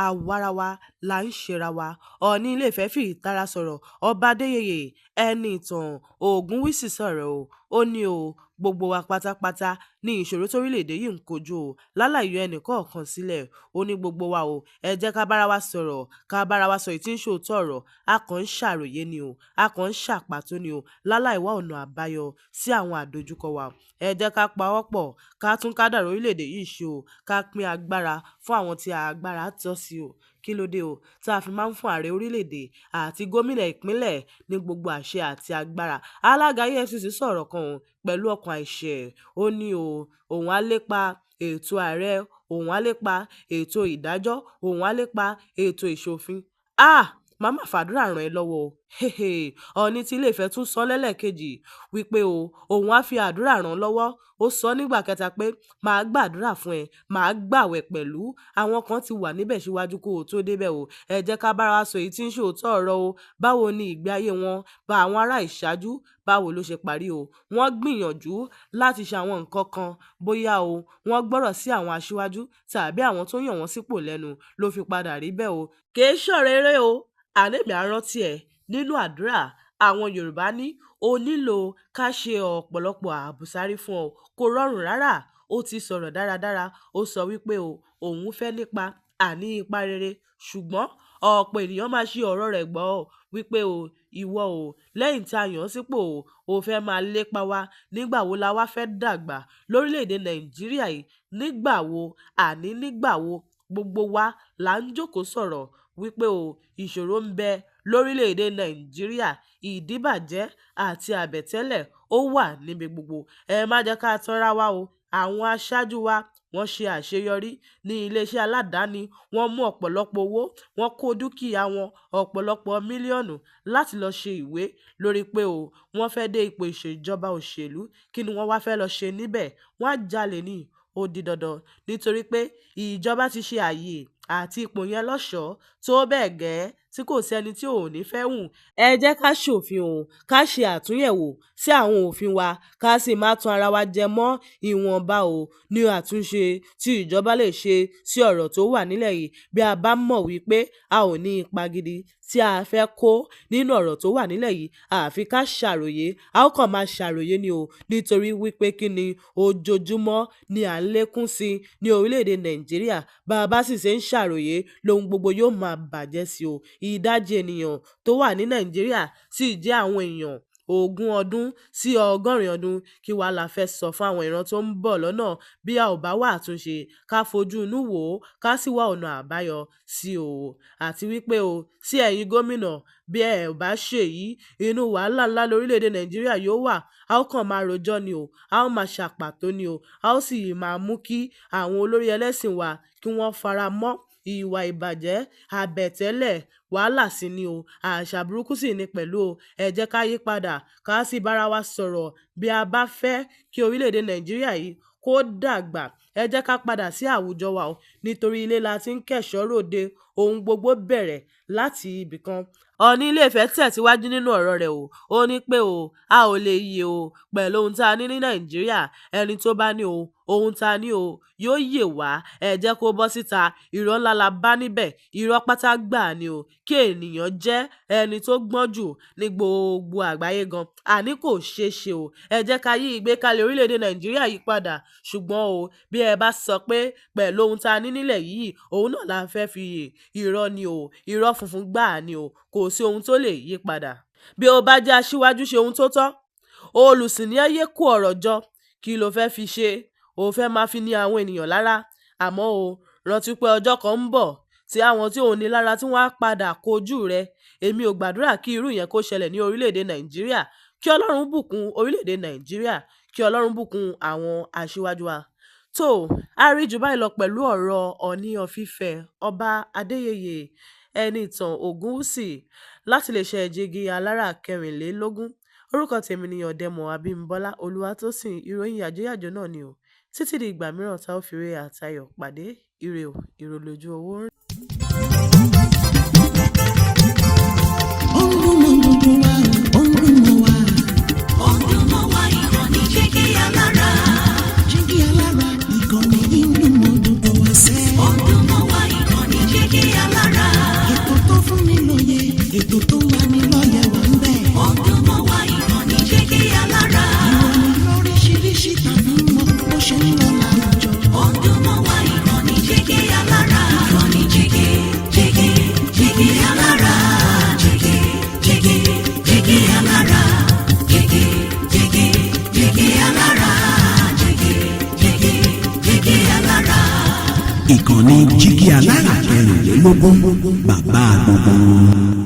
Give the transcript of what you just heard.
àwarawa là ń ṣera wa. Ọọ̀ni Ilé-Ifẹ̀ fi ìtara sọ̀rọ̀. Ọba Adéyẹyè Ẹnìtàn Ògúnwùsì sọ̀rọ̀ o. Ó ní gbogbo wa pátápátá ní ìṣòro tórílẹ̀-èdè yìí ń kojú láláì yọ ẹnìkọ̀ọ̀kan sílẹ̀. Ó ní gbogbo wa ẹ jẹ́ ká bára wa sọ̀rọ̀, ká bára wa sọ èyí tí ń ṣòótọ́ ọ̀rọ̀. A kàn ń ṣàròyé ni a kàn ń ṣàpàtó ni láláì wá ọ̀nà àbáyọ sí àwọn àdojúkọ wa. Ẹ jẹ́ ká pawọ́pọ̀, ká tún kádàrá orílẹ̀-èdè yìí ṣe ká pín agbára fún àwọn tí agbára tọ́ sí kí ló dé tá a fi máa ń fún ààrẹ orílẹ̀-èdè àti gómìnà ìpínlẹ̀ ní gbogbo àṣẹ àti agbára. Alága EFCC sọ̀rọ̀ kan pẹ̀lú ọkàn àìṣẹ̀. Ó ní òun á lépa ètò ààrẹ, òun á lépa ètò ìdájọ́, òun á lépa ètò ìṣòfin. Màmá fàdúrà ràn ẹ́ lọ́wọ́ Ọọ̀ni tí Ilé-Ifẹ̀ tún sọ lẹ́lẹ́kejì wípé òun á fi àdúrà ràn lọ́wọ́. Ó sọ nígbà kẹta pé màá gbàdúrà fún ẹ, màá gbàwẹ̀ pẹ̀lú. Àwọn kan ti wà níbẹ̀ síwájú kó o tó débẹ̀ ẹ jẹ́ ká bára wa sọ èyí tí ń ṣòótọ́ ọ̀rọ̀ báwo ni ìgbé ayé wọn bá àwọn ará ìṣáájú báwo ló ṣe parí wọ́n gbìyànjú láti ṣe àwọn nǹkan kan bóyá wọ́n gbọ́rọ̀ sí àwọn aṣíwájú tàbí àwọn tó yàn wọ́n sípò lẹ́nu ló fi padà rí bẹ́ẹ̀ kì í ṣọ̀rọ̀ eré àlébì àrántí ẹ̀ nínú àdúrà. Àwọn Yorùbá ní o nílò ká ṣe ọ̀pọ̀lọpọ̀ àbùsárí fún kò rọrùn rárá. Ó ti sọ̀rọ̀ dáradára. Ó sọ wípé òun fẹ́ nípa àní ipa rere, ṣùgbọ́n ọ̀pọ̀ ènìyàn máa ṣe ọ̀rọ̀ rẹ̀ gbọ́ wípé ìwọ lẹ́yìn tí a yàn sípò o fẹ́ máa lépa wa. Nígbà wo la wá fẹ́ dàgbà lórílẹ̀-èdè Nàìjíríà yìí? Nígbà wo gbogbo wa là ń jókòó sọ̀rọ̀ wípé ìṣòro ń bẹ lórílẹ̀-èdè Nàìjíríà, ìdíbàjẹ́ àti àbẹ̀tẹ́lẹ̀ ó wà níbi gbogbo. Ẹ má jẹ́ ká tanra wa àwọn aṣáájú wa wọ́n ṣe àṣeyọrí ní iléeṣẹ́ aládàáni. Wọ́n mú ọ̀pọ̀lọpọ̀ owó, wọ́n kó dúkìá wọn ọ̀pọ̀lọpọ̀ mílíọ̀nù láti lọ ṣe ìwé lórí pé wọ́n fẹ́ dé ipò ìṣèjọba òṣèlú. Kí ni wọ́n wá fẹ́ lọ ṣe níbẹ̀? Wọ́n á jalè ní ó di dandan nítorí pé ìjọba ti ṣe àyè àti ipò yẹn lọ́ṣọ̀ọ́ tó bẹ́ẹ̀ gẹ́ tí kò sẹ́ni tí ò ní fẹ́ hùn. Ẹ jẹ́ ká ṣòfin ká ṣe àtúnyẹ̀wò sí àwọn òfin wa ká sì má tún ara wa jẹ mọ́. Ìwọ̀nba ní àtúnṣe tí ìjọba lè ṣe sí ọ̀rọ̀ tó wà nílẹ̀ yìí. Bí a bá mọ̀ wípé a ò ní ipa gidi tí a fẹ́ kó nínú ọ̀rọ̀ tó wà nílẹ̀ yìí, àfi ká ṣàròyé. A ó kàn máa ṣàròyé ni nítorí wípé kí ni ojoojúmọ́ ni à ń lékún sí ní orílẹ̀-èdè Nàìjíríà. Bá a bá sì ṣe ń ṣàròyé lohun gbogbo yóò máa bàjẹ́ sí ìdajì ènìyàn tó wà ní Nàìjíríà sì jẹ́ àwọn èèyàn 20 ọdún sí 100 ọdún. Kí wàá la fẹ́ sọ fún àwọn ìran tó ń bọ̀ lọ́nà bí a ò bá wá àtúnṣe? Ká fojú inú wò ká sì wá ọ̀nà àbáyọ sí àti wípé sí ẹ̀yin gómìnà bí ẹ ò bá ṣe yìí inú wàhálà ńlá lórílẹ̀‐èdè Nàìjíríà yóò wà. A ó kàn máa rojọ́ ni a ó máa ṣàpàtó ni a ó sì máa mú kí àwọn olórí ẹlẹ́sìn wa kí wọ́n fara mọ́ ìwà ìbàjẹ́, àbẹ̀tẹ́lẹ̀, wàhálà sí ni àṣà burúkú sì ni pẹ̀lú ẹ jẹ́ ká yí padà ká sì bára wa sọ̀rọ̀. Bí a bá fẹ́ kí orílẹ̀-èdè Nàìjíríà yìí kó dàgbà, ẹ jẹ́ ká padà sí àwùjọ wa nítorí ilé la ti ń kẹ́ṣọ̀ọ́ ròde. Ohun gbogbo bẹ̀rẹ̀ láti ibì kan. Ọọ̀ni Ilé-Ifẹ̀ tẹ̀síwájú nínú ọ̀rọ̀ rẹ̀ ó ní pé a ò lè yè pẹ̀lú ohun tá a ní Nàìjíríà. Ẹni tó bá ní ohun tá a ní yóò yè wá. Ẹ jẹ́ kó bọ́ síta. Irọ́ ńlá la bá níbẹ̀. Irọ́ pátá gbà ni kí ènìyàn jẹ́ ẹni tó gbọ́n jù ní gbogbo àgbáyé gan. Àní kò ṣeé ṣe ẹ jẹ́ ká yí ìgbékalẹ̀ orílẹ̀-èdè Nàìjíríà yí padà. Ṣùgbọ́n bí ẹ bá sọ pé pẹ̀lú ohun tá a ní nílẹ̀ yìí òun náà la fẹ́ fi yè, irọ́ ni irọ́ funfun gbà ni kò sí ohun tó lè yí padà. Bí o bá jẹ́ aṣíwájú ṣe ohun tó tọ́, olùsìn ní ayé kó ọ̀rọ̀ jọ. Kí ló fẹ́ fi ṣe? O fẹ́ máa fi ní àwọn ènìyàn lára. Àmọ́ rántí pé ọjọ́ kan ń bọ̀ tí àwọn tí òun ní lára tí wọ́n á padà kojú rẹ. Èmi ò gbàdúrà kí irú yẹn kó ṣẹlẹ̀ ní orílẹ̀-èdè Nàìjíríà. Kí Ọlọ́run bùkún orílẹ̀-èdè Nàìjíríà. Kí Ọlọ́run bùkún àwọn aṣíwájú wa. A rí jù báyìí lọ pẹ̀lú ọ̀rọ̀ Ọọ̀ni of Ifẹ̀ Ọba Adéyẹyè Ẹnìtàn Ògúnwùsì láti iléeṣẹ́ Jígí Alára 24. Orúkọ tèmi ni Ọ̀dẹ́mọ̀ Abímbọ́lá Olúwatósìn. Ìròyìn yàjóyàjó náà ni títí di ìgbà mìíràn tá ó fi ire àtayọ̀ pàdé. Ire ìrò lójú owó rìn. Jígí Alára ìkànnì ìlú mọ́ gbogbo wa sẹ́. Ó dùn mọ́ wa ìkànnì Jígí jígí alára kẹrìnlélógún bàbá gbogbo.